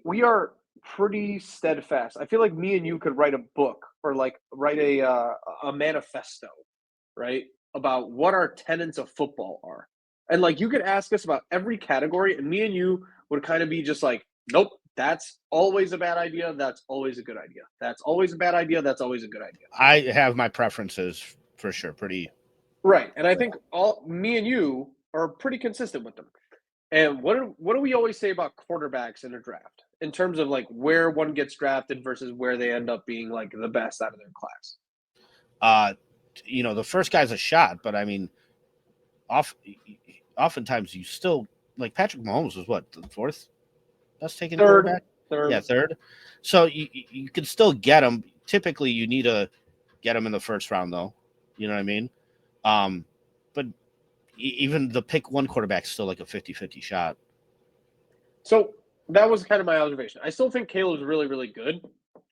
we are pretty steadfast. I feel like me and you could write a book or like write a manifesto, right? About what our tenets of football are. And like you could ask us about every category, and me and you would kind of be just like, nope, that's always a bad idea. That's always a good idea. That's always a bad idea. That's always a good idea. I have my preferences for sure. Pretty. Right. And I think all me and you are pretty consistent with them. And what do we always say about quarterbacks in a draft in terms of like where one gets drafted versus where they end up being like the best out of their class? Uh, the first guy's a shot, but I mean, off. Oftentimes, you still like Patrick Mahomes was what, the fourth best taken Third, quarterback. Yeah, third. third. So you can still get him. Typically, you need to get him in the first round, though. You know what I mean? But even the pick one quarterback is still like a 50-50 shot. So that was kind of my observation. I still think Caleb's really, really good.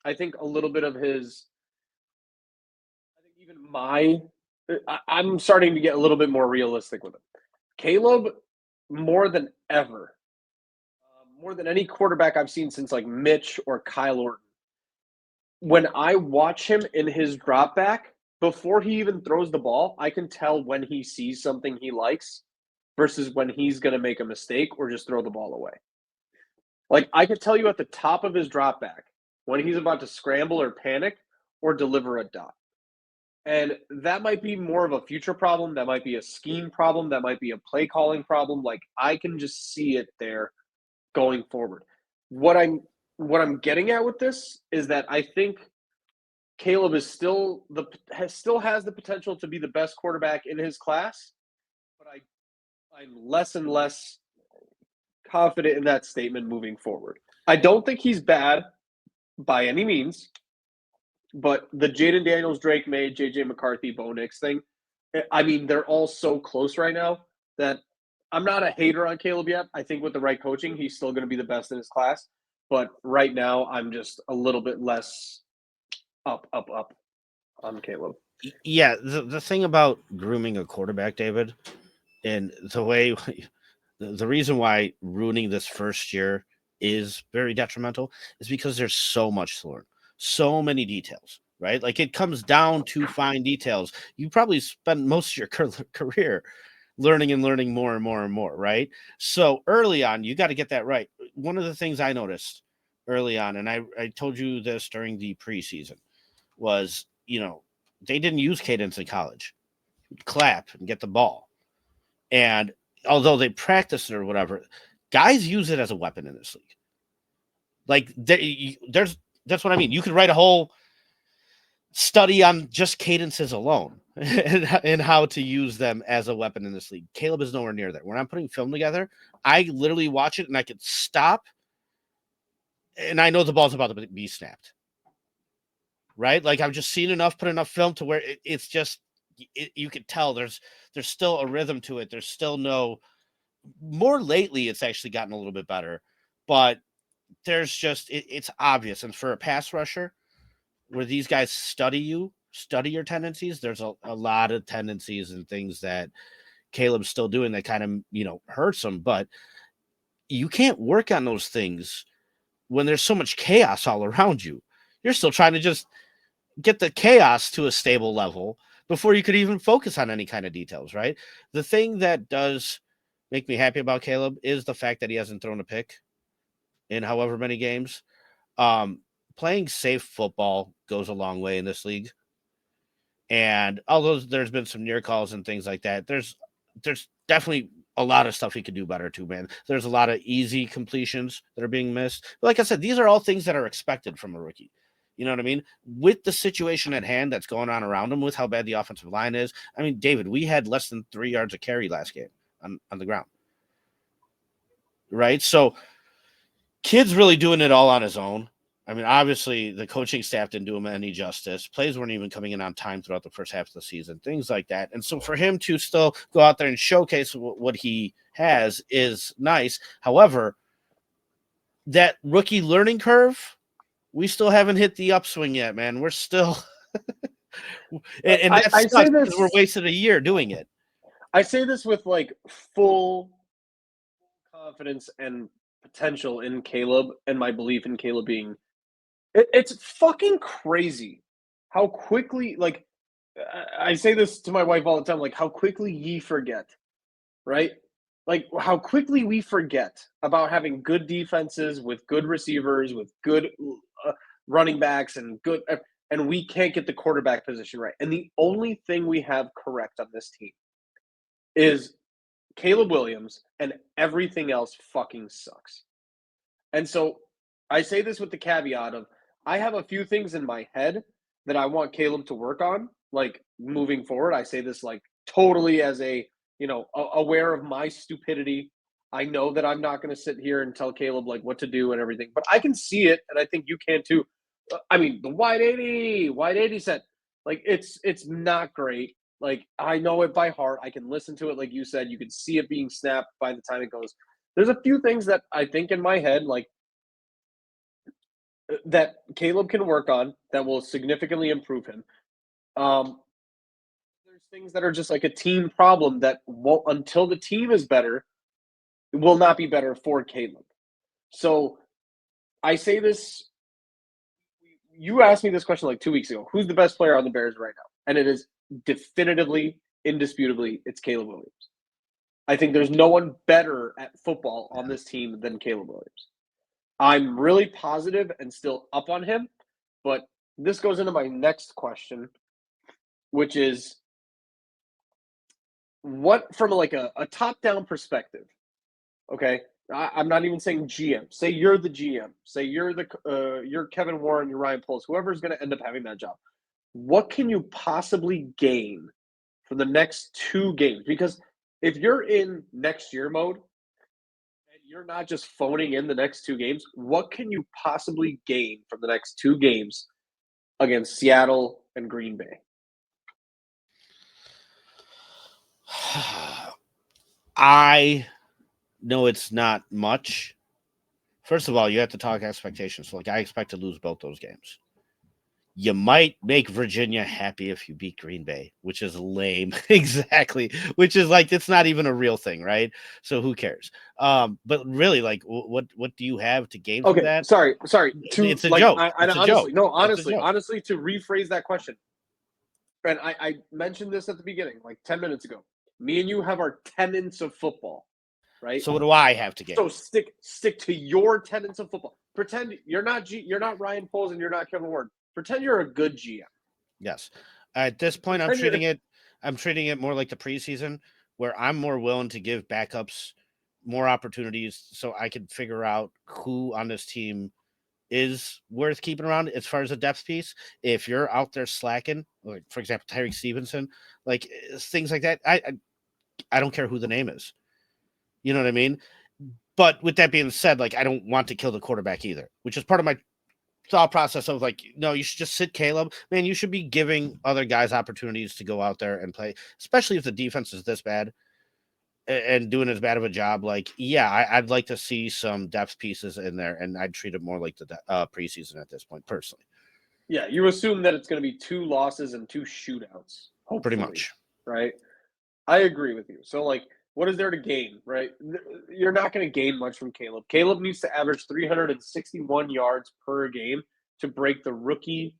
I think a little bit of his, I think even I'm starting to get a little bit more realistic with him. Caleb, more than ever, more than any quarterback I've seen since like Mitch or Kyle Orton, when I watch him in his drop back, before he even throws the ball, I can tell when he sees something he likes versus when he's going to make a mistake or just throw the ball away. Like I could tell you at the top of his drop back when he's about to scramble or panic or deliver a dot. And that might be more of a future problem. That might be a scheme problem. That might be a play calling problem. Like I can just see it there going forward. What I'm what I'm getting at with this is that I think Caleb is still has the potential to be the best quarterback in his class, but I'm less and less confident in that statement moving forward. I don't think he's bad by any means, but the Jaden Daniels, Drake May, JJ McCarthy, Bo Nix thing, I mean, they're all so close right now that I'm not a hater on Caleb yet. I think with the right coaching, he's still going to be the best in his class. But right now, I'm just a little bit less up on Caleb. Yeah, the thing about grooming a quarterback, David, and the way the reason why ruining this first year is very detrimental is because there's so much to learn, so many details, right? Like it comes down to fine details. You probably spend most of your career learning and learning more and more and more, right? So early on, you got to get that right. One of the things I noticed early on, and I told you this during the preseason, was, they didn't use cadence in college. Clap and get the ball. And although they practice it or whatever, guys use it as a weapon in this league. Like there's that's what I mean. You could write a whole study on just cadences alone and how to use them as a weapon in this league. Caleb is nowhere near there. When I'm putting film together, I literally watch it and I could stop and I know the ball's about to be snapped. Right? Like I've just seen enough, put enough film to where it's just you could tell there's still a rhythm to it. There's still no more lately. It's actually gotten a little bit better, but there's just it's obvious. And for a pass rusher, where these guys study your tendencies, there's a lot of tendencies and things that Caleb's still doing that kind of hurts him. But you can't work on those things when there's so much chaos all around you. You're still trying to just get the chaos to a stable level before you could even focus on any kind of details, right? The thing that does make me happy about Caleb is the fact that he hasn't thrown a pick in however many games. Playing safe football goes a long way in this league. And although there's been some near calls and things like that, there's definitely a lot of stuff he could do better too, man. There's a lot of easy completions that are being missed. But like I said, these are all things that are expected from a rookie. You know what I mean? With the situation at hand that's going on around him, with how bad the offensive line is. I mean, David, we had less than 3 yards of carry last game on the ground. Right? So kid's really doing it all on his own. I mean, obviously, the coaching staff didn't do him any justice. Plays weren't even coming in on time throughout the first half of the season, things like that. And so for him to still go out there and showcase what he has is nice. However, that rookie learning curve, we still haven't hit the upswing yet, man. We're still and that I say sucks because we're this. wasted a year doing it. I say this with like full confidence and potential in Caleb and my belief in Caleb being it's fucking crazy how quickly like I say this to my wife all the time, like how quickly ye forget, right? Like how quickly we forget about having good defenses with good receivers, with good running backs, and we can't get the quarterback position right. And the only thing we have correct on this team is Caleb Williams, and everything else fucking sucks. And so I say this with the caveat of I have a few things in my head that I want Caleb to work on, like moving forward. I say this like totally as aware of my stupidity. I know that I'm not going to sit here and tell Caleb like what to do and everything, but I can see it, and I think you can too. I mean, the wide 80 set, like it's not great. Like I know it by heart. I can listen to it, like you said. You can see it being snapped by the time it goes. There's a few things that I think in my head, like that Caleb can work on that will significantly improve him. There's things that are just like a team problem that won't until the team is better, it will not be better for Caleb. So I say this. You asked me this question like 2 weeks ago. Who's the best player on the Bears right now? And it is definitively, indisputably, it's Caleb Williams. I think there's no one better at football on this team than Caleb Williams. I'm really positive and still up on him, but this goes into my next question, which is what from like a top-down perspective, okay? I'm not even saying GM. Say you're the GM. Say you're Kevin Warren, you're Ryan Poles, whoever's going to end up having that job. What can you possibly gain from the next 2 games? Because if you're in next year mode and you're not just phoning in the next 2 games, what can you possibly gain from the next 2 games against Seattle and Green Bay? I know it's not much. First of all, you have to talk expectations. So, like, I expect to lose both those games. You might make Virginia happy if you beat Green Bay, which is lame. Exactly. Which is like, it's not even a real thing, right? So who cares? But really, like, what do you have to gain from that? Sorry. It's a joke. It's a joke. Honestly, to rephrase that question, and I mentioned this at the beginning, like 10 minutes ago. Me and you have our tenets of football, right? So what do I have to gain? So stick to your tenets of football. Pretend you're not Ryan Poles and you're not Kevin Warren. Pretend you're a good GM. Yes. At this point, I'm treating it more like the preseason, where I'm more willing to give backups more opportunities so I can figure out who on this team is worth keeping around as far as a depth piece. If you're out there slacking, like for example, Tyreek Stevenson, like things like that, I don't care who the name is. You know what I mean? But with that being said, like I don't want to kill the quarterback either, which is part of my thought process of like, no, you should just sit Caleb. Man, you should be giving other guys opportunities to go out there and play, especially if the defense is this bad and doing as bad of a job. Like, yeah, I'd like to see some depth pieces in there, and I'd treat it more like the preseason at this point, personally. Yeah, you assume that it's going to be 2 losses and 2 shootouts. Hopefully, Pretty much. Right? I agree with you. So, like, what is there to gain, right? You're not going to gain much from Caleb. Caleb needs to average 361 yards per game to break the rookie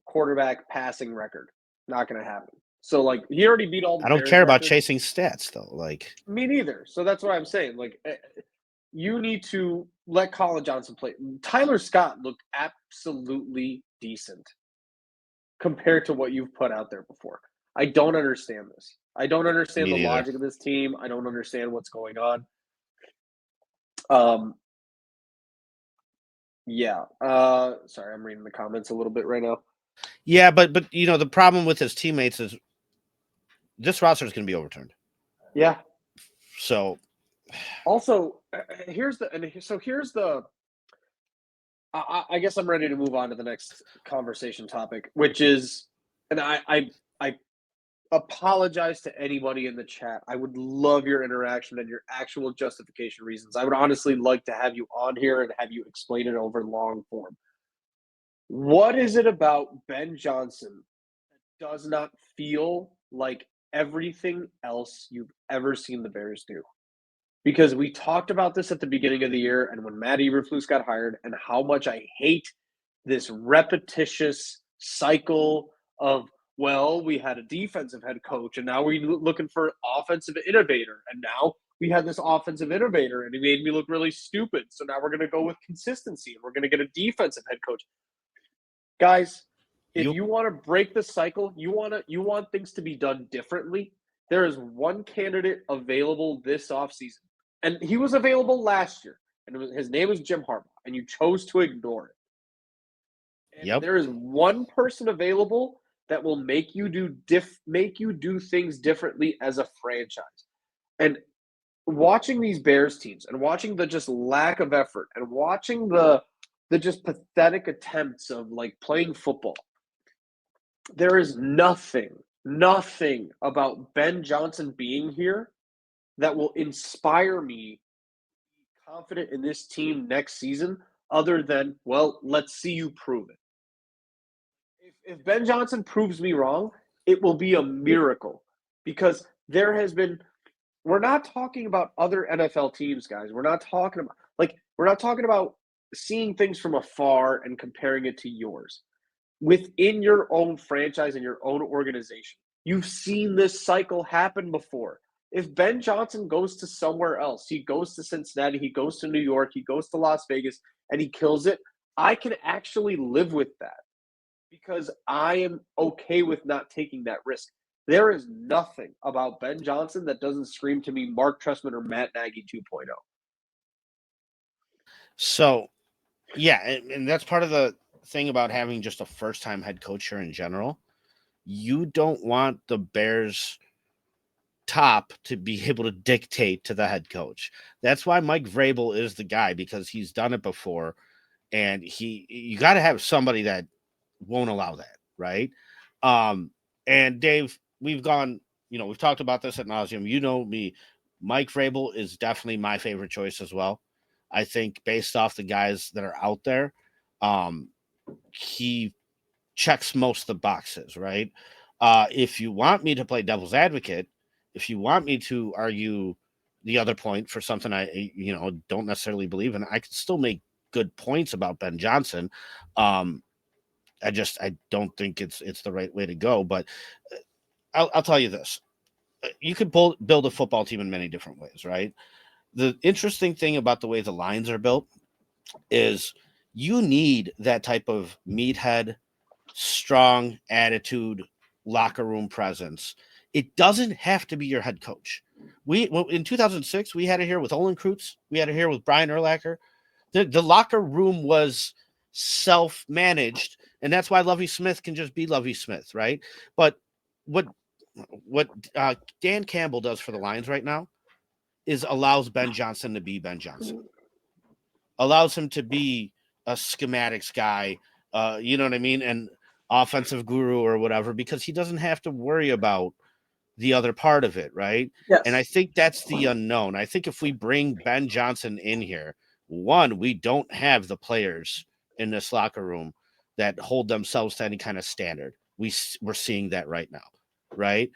quarterback passing record. Not going to happen. So, like, he already beat all the I don't Bears care about records. chasing stats, though. Like, me neither. So that's what I'm saying. Like, you need to let Colin Johnson play. Tyler Scott looked absolutely decent compared to what you've put out there before. I don't understand this. I don't understand the logic of this team. I don't understand what's going on. Yeah. Sorry, I'm reading the comments a little bit right now. Yeah, but you know, the problem with his teammates is this roster is going to be overturned. Yeah. So also, here's the I guess I'm ready to move on to the next conversation topic, which is, and I apologize to anybody in the chat. I would love your interaction and your actual justification reasons. I would honestly like to have you on here and have you explain it over long form. What is it about Ben Johnson that does not feel like everything else you've ever seen the Bears do? because we talked about this at the beginning of the year and when Matt Eberflus got hired and how much I hate this repetitious cycle of, well, we had a defensive head coach and now we're looking for an offensive innovator. And now we had this offensive innovator and he made me look really stupid. So now we're going to go with consistency and we're going to get a defensive head coach. Guys, if you want to break the cycle, you want things to be done differently. There is one candidate available this offseason, and he was available last year, and his name is Jim Harbaugh, and you chose to ignore it. And there is one person available that will make you do things differently as a franchise. And watching these Bears teams and watching the just lack of effort and watching the just pathetic attempts of like playing football, there is nothing about Ben Johnson being here that will inspire me to be confident in this team next season other than, well, let's see you prove it. If Ben Johnson proves me wrong, it will be a miracle because there has been – we're not talking about other NFL teams, guys. We're not talking about seeing things from afar and comparing it to yours. Within your own franchise and your own organization, you've seen this cycle happen before. If Ben Johnson goes to somewhere else, he goes to Cincinnati, he goes to New York, he goes to Las Vegas, and he kills it, I can actually live with that because I am okay with not taking that risk. There is nothing about Ben Johnson that doesn't scream to me Mark Trestman or Matt Nagy 2.0. So, yeah, and that's part of the thing about having just a first-time head coach here in general. You don't want the Bears top to be able to dictate to the head coach. That's why Mike Vrabel is the guy, because he's done it before, and you got to have somebody that won't allow that, right? And Dave, we've talked about this ad nauseum. You know me, Mike Vrabel is definitely my favorite choice as well. I think based off the guys that are out there, he checks most of the boxes, right? If you want me to play devil's advocate, if you want me to argue the other point for something I don't necessarily believe in, I can still make good points about Ben Johnson. I don't think it's the right way to go. But I'll tell you this: you could build a football team in many different ways, right? The interesting thing about the way the lines are built is you need that type of meathead, strong attitude, locker room presence. It doesn't have to be your head coach. In 2006, we had it here with Olin Kreutz. We had it here with Brian Urlacher. The locker room was self-managed, and that's why Lovie Smith can just be Lovie Smith, right? But what Dan Campbell does for the Lions right now is allows Ben Johnson to be Ben Johnson. Allows him to be a schematics guy, you know what I mean? And offensive guru or whatever, because he doesn't have to worry about the other part of it, right? Yes. And I think that's the unknown. I think if we bring Ben Johnson in here, one, we don't have the players in this locker room that hold themselves to any kind of standard. We're seeing that right now, right?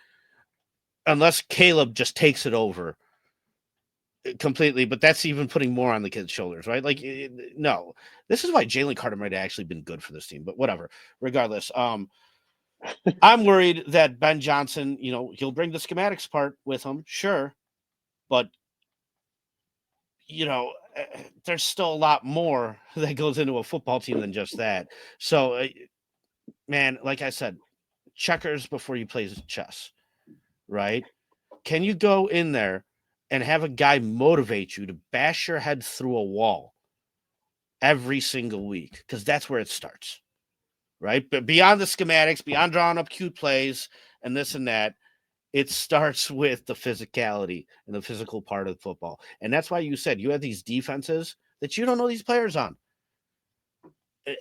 Unless Caleb just takes it over completely, but that's even putting more on the kid's shoulders, right? Like, no, this is why Jalen Carter might have actually been good for this team, but whatever. Regardless, I'm worried that Ben Johnson, he'll bring the schematics part with him, sure, but there's still a lot more that goes into a football team than just that. So, man, like I said, checkers before you play chess, right? Can you go in there and have a guy motivate you to bash your head through a wall every single week? Because that's where it starts, right? But beyond the schematics, beyond drawing up cute plays and this and that, it starts with the physicality and the physical part of football. And that's why you said you have these defenses that you don't know these players on.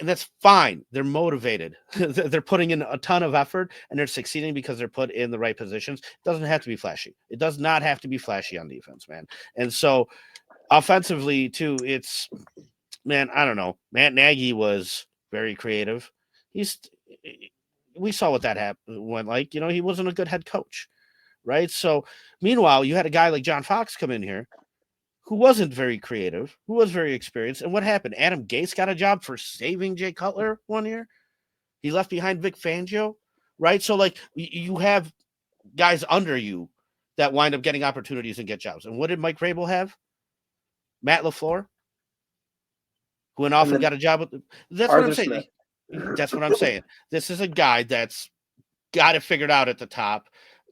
And that's fine. They're motivated. They're putting in a ton of effort and they're succeeding because they're put in the right positions. It doesn't have to be flashy. It does not have to be flashy on defense, man. And so offensively too, I don't know. Matt Nagy was very creative. We saw what that happened when, he wasn't a good head coach, right? So meanwhile, you had a guy like John Fox come in here who wasn't very creative, who was very experienced. And what happened? Adam Gase got a job for saving Jay Cutler one year. He left behind Vic Fangio, right? So, like, you have guys under you that wind up getting opportunities and get jobs. And what did Mike Vrabel have? Matt LaFleur, who went off and got a job with. That's what I'm Arthur saying. Smith. That's what I'm saying. This is a guy that's got it figured out at the top.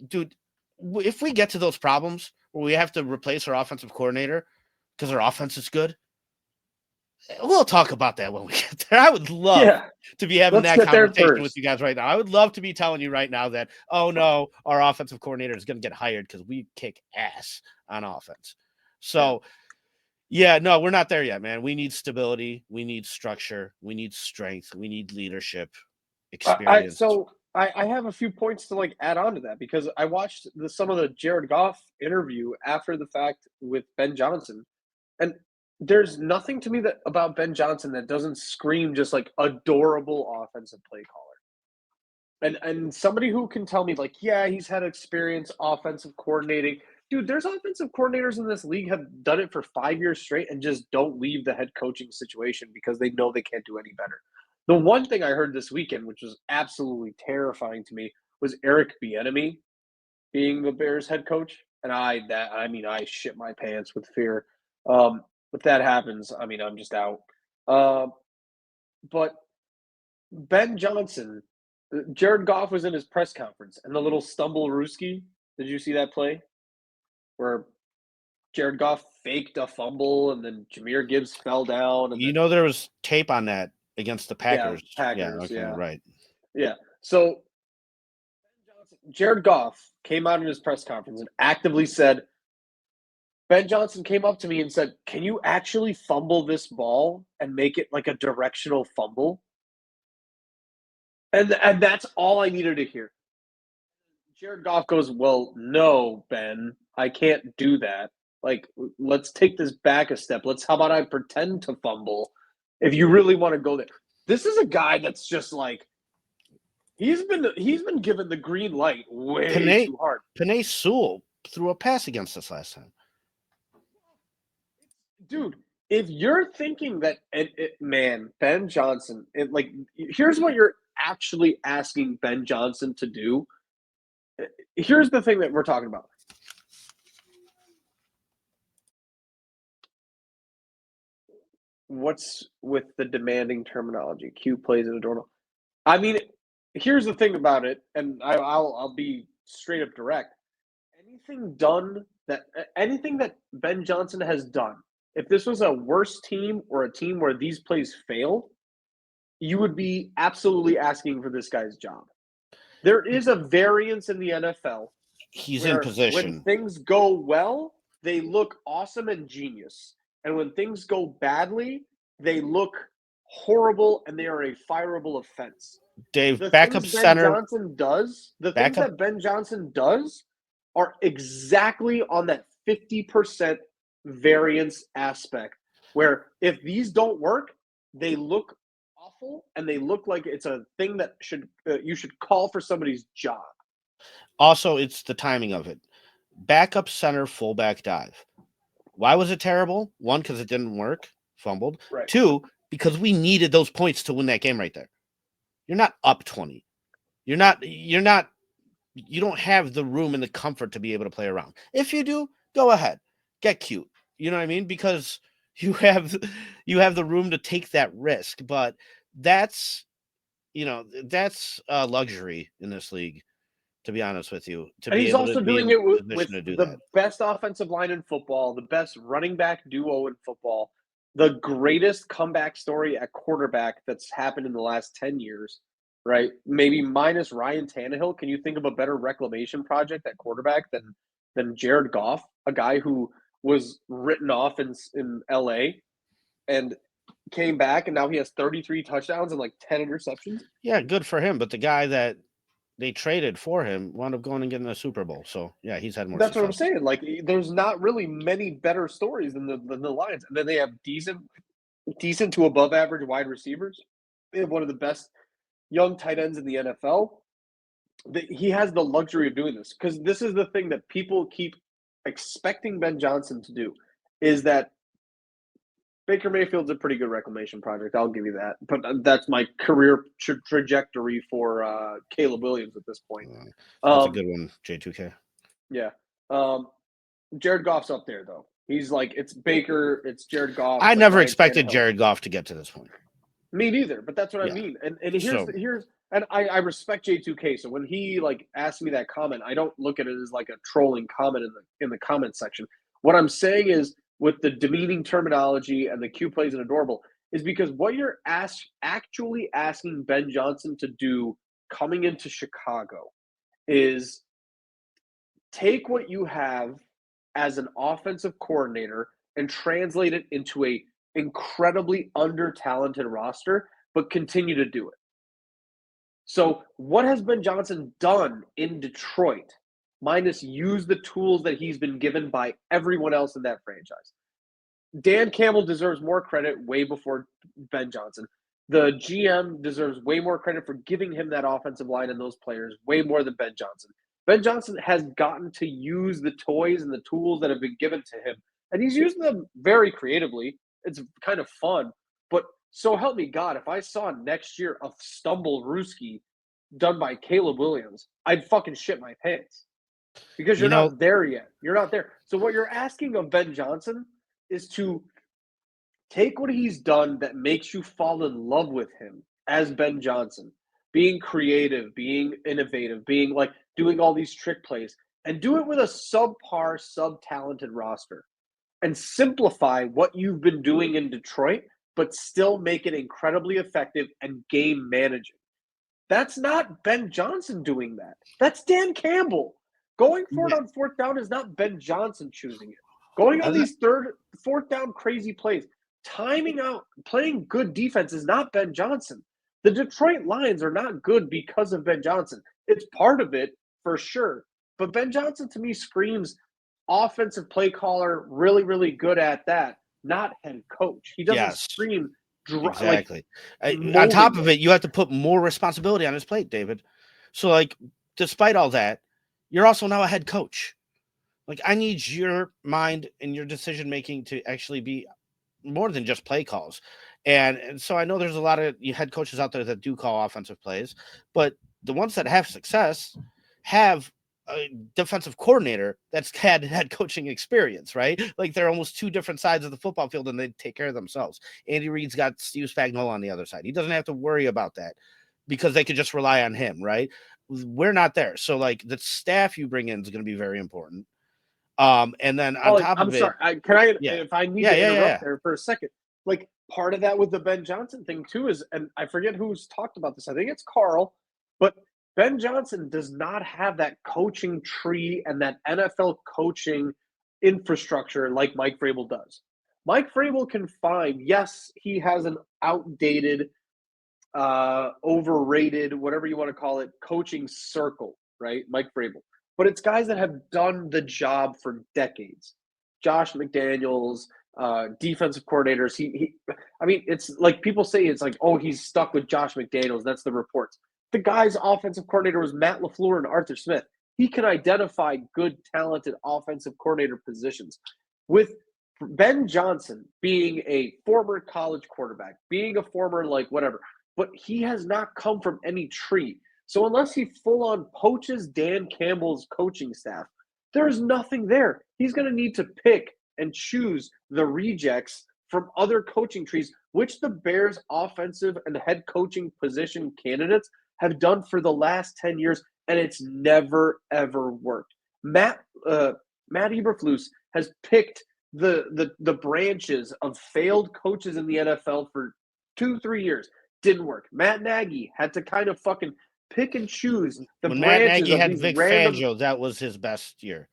Dude, if we get to those problems where we have to replace our offensive coordinator because our offense is good, we'll talk about that when we get there. I would love to be having that conversation with you guys right now. I would love to be telling you right now that, oh no, our offensive coordinator is going to get hired because we kick ass on offense. So, yeah, no, we're not there yet, man. We need stability. We need structure. We need strength. We need leadership, experience. I have a few points to like add on to that because I watched some of the Jared Goff interview after the fact with Ben Johnson, and there's nothing to me about Ben Johnson that doesn't scream just like adorable offensive play caller. And somebody who can tell me like, yeah, he's had experience offensive coordinating. Dude, there's offensive coordinators in this league have done it for 5 years straight and just don't leave the head coaching situation because they know they can't do any better. The one thing I heard this weekend, which was absolutely terrifying to me, was Eric Bieniemy being the Bears head coach, and I shit my pants with fear. If that happens, I mean, I'm just out. But Ben Johnson, Jared Goff was in his press conference, and the little stumble Ruski. Did you see that play where Jared Goff faked a fumble and then Jahmyr Gibbs fell down? And there was tape on that against the Packers. Right. Yeah. So Jared Goff came out in his press conference and actively said, Ben Johnson came up to me and said, can you actually fumble this ball and make it like a directional fumble? And that's all I needed to hear. Jared Goff goes, well, no, Ben, I can't do that. Like, let's take this back a step. How about I pretend to fumble if you really want to go there? This is a guy that's just like, he's been given the green light way too hard. Penei Sewell threw a pass against us last time. Dude, if you're thinking that, Ben Johnson, here's what you're actually asking Ben Johnson to do. Here's the thing that we're talking about. What's with the demanding terminology? Q plays at a doorbell. I mean, here's the thing about it, and I'll be straight up direct. Anything that Ben Johnson has done, if this was a worse team or a team where these plays failed, you would be absolutely asking for this guy's job. There is a variance in the NFL. He's in position. When things go well, they look awesome and genius. And when things go badly, they look horrible and they are a fireable offense. Dave, backup center. Things that Ben Johnson does are exactly on that 50% variance aspect, where if these don't work, they look awful and they look like it's a thing that you should call for somebody's job. Also, it's the timing of it. Backup center, fullback dive. Why was it terrible? One, because it didn't work, fumbled. Right. Two, because we needed those points to win that game right there. You're not up 20. You don't have the room and the comfort to be able to play around. If you do, go ahead. Get cute. You know what I mean? Because you have the room to take that risk. But that's a luxury in this league, to be honest with you. And he's also doing it with the best offensive line in football, the best running back duo in football, the greatest comeback story at quarterback that's happened in the last 10 years, right? Maybe minus Ryan Tannehill. Can you think of a better reclamation project at quarterback than Jared Goff, a guy who was written off in LA and came back, and now he has 33 touchdowns and like 10 interceptions? Yeah, good for him. But the guy that they traded for him wound up going and getting a Super Bowl. So, yeah, he's had more success. What I'm saying. Like, there's not really many better stories than the Lions. And then they have decent to above average wide receivers. They have one of the best young tight ends in the NFL. He has the luxury of doing this because this is the thing that people keep expecting Ben Johnson to do is that Baker Mayfield's a pretty good reclamation project. I'll give you that. But that's my career trajectory for Caleb Williams at this point. That's a good one, J2K. Yeah. Jared Goff's up there, though. He's like, it's Baker, it's Jared Goff. I like never Ryan expected Tannehill. Jared Goff to get to this point. Me neither, but that's what Yeah. I mean. And here's and I respect J2K. So when he like asked me that comment, I don't look at it as like a trolling comment in the comment section. What I'm saying is, with the demeaning terminology and the Q plays and adorable, is because what you're actually asking Ben Johnson to do coming into Chicago is take what you have as an offensive coordinator and translate it into a incredibly under-talented roster, but continue to do it. So what has Ben Johnson done in Detroit, minus use the tools that he's been given by everyone else in that franchise? Dan Campbell deserves more credit way before Ben Johnson. The GM deserves way more credit for giving him that offensive line and those players way more than Ben Johnson. Ben Johnson has gotten to use the toys and the tools that have been given to him, and he's using them very creatively. It's kind of fun, but so help me God, if I saw next year a stumble Ruski done by Caleb Williams, I'd fucking shit my pants because you're not there yet. You're not there. So what you're asking of Ben Johnson is to take what he's done that makes you fall in love with him as Ben Johnson, being creative, being innovative, being like doing all these trick plays, and do it with a subpar, sub-talented roster and simplify what you've been doing in Detroit, but still make it incredibly effective and game managing. That's not Ben Johnson doing that. That's Dan Campbell. Going for it on fourth down is not Ben Johnson choosing it. Going on these fourth down crazy plays, timing out, playing good defense is not Ben Johnson. The Detroit Lions are not good because of Ben Johnson. It's part of it for sure. But Ben Johnson to me screams offensive play caller, really, really good at that, not head coach. He doesn't scream exactly. On top of it, you have to put more responsibility on his plate, David. So, like, despite all that, you're also now a head coach. Like, I need your mind and your decision making to actually be more than just play calls. And so I know there's a lot of head coaches out there that do call offensive plays, but the ones that have success have a defensive coordinator that's had head coaching experience, right? Like, they're almost two different sides of the football field and they take care of themselves. Andy Reid's got Steve Spagnuolo on the other side. He doesn't have to worry about that because they could just rely on him, right? We're not there. So, like, the staff you bring in is going to be very important. And then on top of it, if I need to interrupt there for a second, like, part of that with the Ben Johnson thing too is, and I forget who's talked about this. I think it's Carl, but Ben Johnson does not have that coaching tree and that NFL coaching infrastructure like Mike Vrabel does. Mike Vrabel can find, yes, he has an outdated, overrated, whatever you want to call it, coaching circle, right? Mike Vrabel. But it's guys that have done the job for decades. Josh McDaniels, defensive coordinators. I mean, it's like people say it's like, oh, he's stuck with Josh McDaniels. That's the reports. The guy's offensive coordinator was Matt LaFleur and Arthur Smith. He can identify good, talented offensive coordinator positions. With Ben Johnson being a former college quarterback, being a former like whatever, but he has not come from any tree. So unless he full-on poaches Dan Campbell's coaching staff, there's nothing there. He's going to need to pick and choose the rejects from other coaching trees, which the Bears' offensive and head coaching position candidates have done for the last 10 years, and it's never, ever worked. Matt Eberflus has picked the branches of failed coaches in the NFL for 2-3 years. Didn't work. Matt Nagy had to kind of fucking pick and choose the when branches Matt Nagy of had these Vic random. Fangio, that was his best year.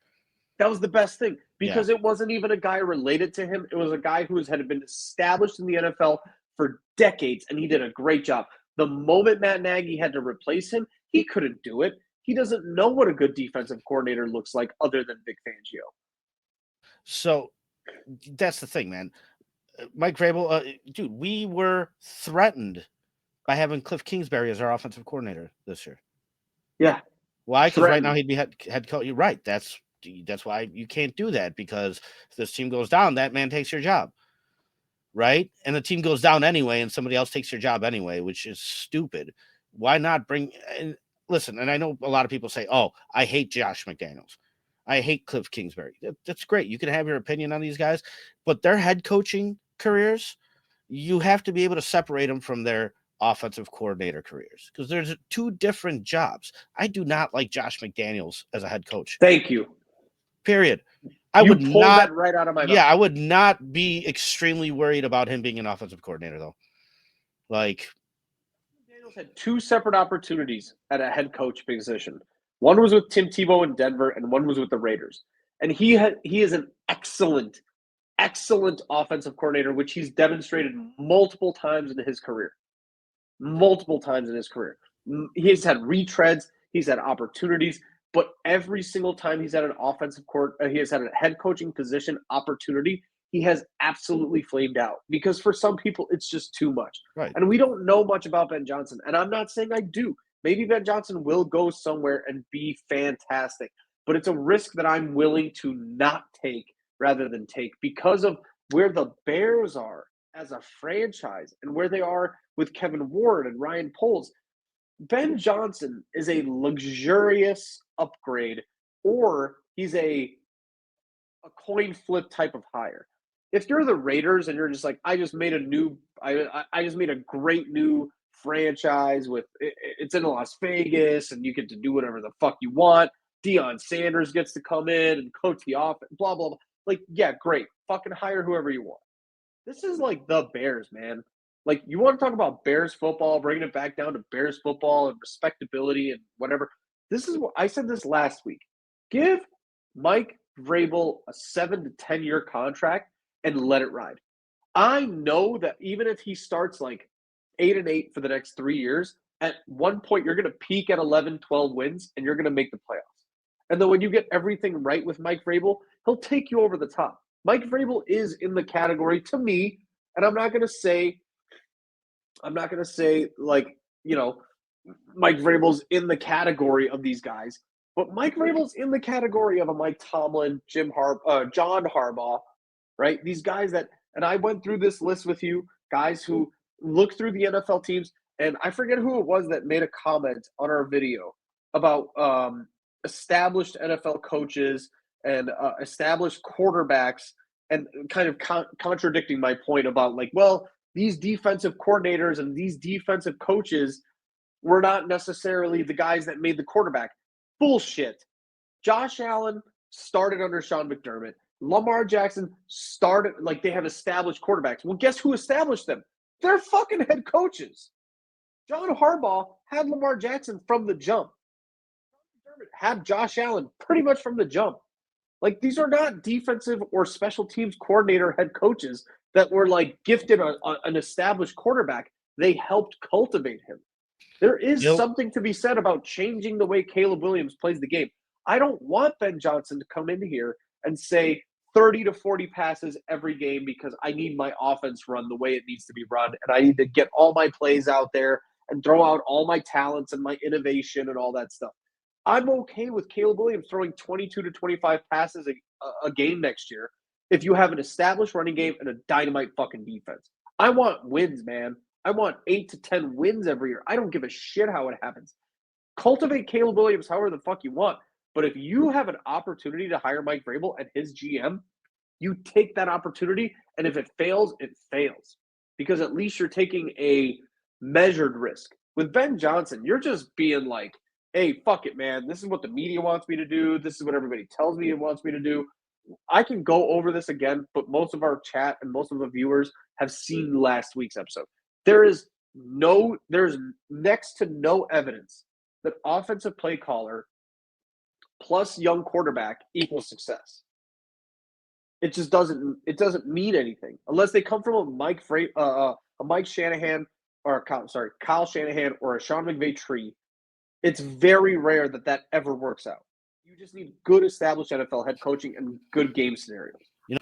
That was the best thing because it wasn't even a guy related to him. It was a guy who had been established in the NFL for decades, and he did a great job. The moment Matt Nagy had to replace him, he couldn't do it. He doesn't know what a good defensive coordinator looks like other than Vic Fangio. So that's the thing, man. Mike Vrabel, dude, we were threatened by having Cliff Kingsbury as our offensive coordinator this year. Yeah. Why? Because right now he'd be head coach. You're right. That's That's why you can't do that, because if this team goes down, that man takes your job, right? And the team goes down anyway, and somebody else takes your job anyway, which is stupid. Why not bring and listen? And I know a lot of people say, "Oh, I hate Josh McDaniels. I hate Cliff Kingsbury." That's great. You can have your opinion on these guys, but their head coaching careers, you have to be able to separate them from their offensive coordinator careers, because there's two different jobs. I do not like Josh McDaniels as a head coach. Thank you. Period. You pulled that right out of my mouth. Yeah, I would not be extremely worried about him being an offensive coordinator, though. Like, Daniels had two separate opportunities at a head coach position. One was with Tim Tebow in Denver, and one was with the Raiders. And he is an excellent offensive coordinator, which he's demonstrated multiple times in his career. Multiple times in his career. He's had retreads, he's had opportunities, but every single time he's had an offensive court, he has had a head coaching position opportunity, he has absolutely flamed out, because for some people it's just too much. right. And we don't know much about Ben Johnson, and I'm not saying I do. Maybe Ben Johnson will go somewhere and be fantastic, but it's a risk that I'm willing to not take rather than take, because of where the Bears are as a franchise and where they are with Kevin Ward and Ryan Poles. Ben Johnson is a luxurious upgrade, or he's a coin flip type of hire. If you're the Raiders and you're just like, I just made a great new franchise with it's in Las Vegas and you get to do whatever the fuck you want. Deion Sanders gets to come in and coach the offense, blah, blah, blah. Like, yeah, great. Fucking hire whoever you want. This is like the Bears, man. Like, you want to talk about Bears football, bringing it back down to Bears football and respectability and whatever. This is what I said this last week. Give Mike Vrabel a 7 to 10 year contract and let it ride. I know that even if he starts like 8-8 for the next 3 years, at one point you're going to peak at 11, 12 wins and you're going to make the playoffs. And then when you get everything right with Mike Vrabel, he'll take you over the top. Mike Vrabel is in the category, to me, and I'm not going to say like, you know, Mike Vrabel's in the category of these guys, but Mike Vrabel's in the category of a Mike Tomlin, John Harbaugh, right? These guys that, and I went through this list with you, guys who look through the NFL teams, and I forget who it was that made a comment on our video about established NFL coaches and established quarterbacks, and kind of contradicting my point about like, well, these defensive coordinators and these defensive coaches were not necessarily the guys that made the quarterback. Bullshit. Josh Allen started under Sean McDermott. Lamar Jackson started, like, they have established quarterbacks. Well, guess who established them? They're fucking head coaches. John Harbaugh had Lamar Jackson from the jump. Sean McDermott had Josh Allen pretty much from the jump. Like, these are not defensive or special teams coordinator head coaches that were like gifted an established quarterback. They helped cultivate him. There is something to be said about changing the way Caleb Williams plays the game. I don't want Ben Johnson to come in here and say 30 to 40 passes every game because I need my offense run the way it needs to be run, and I need to get all my plays out there and throw out all my talents and my innovation and all that stuff. I'm okay with Caleb Williams throwing 22 to 25 passes a game next year if you have an established running game and a dynamite fucking defense. I want wins, man. I want 8 to 10 wins every year. I don't give a shit how it happens. Cultivate Caleb Williams however the fuck you want. But if you have an opportunity to hire Mike Vrabel and his GM, you take that opportunity, and if it fails, it fails. Because at least you're taking a measured risk. With Ben Johnson, you're just being like, hey, fuck it, man. This is what the media wants me to do. This is what everybody tells me it wants me to do. I can go over this again, but most of our chat and most of the viewers have seen last week's episode. There's next to no evidence that offensive play caller plus young quarterback equals success. It just doesn't mean anything unless they come from a Mike Shanahan or Kyle Shanahan or a Sean McVay tree. It's very rare that ever works out. You just need good established NFL head coaching and good game scenarios. You know,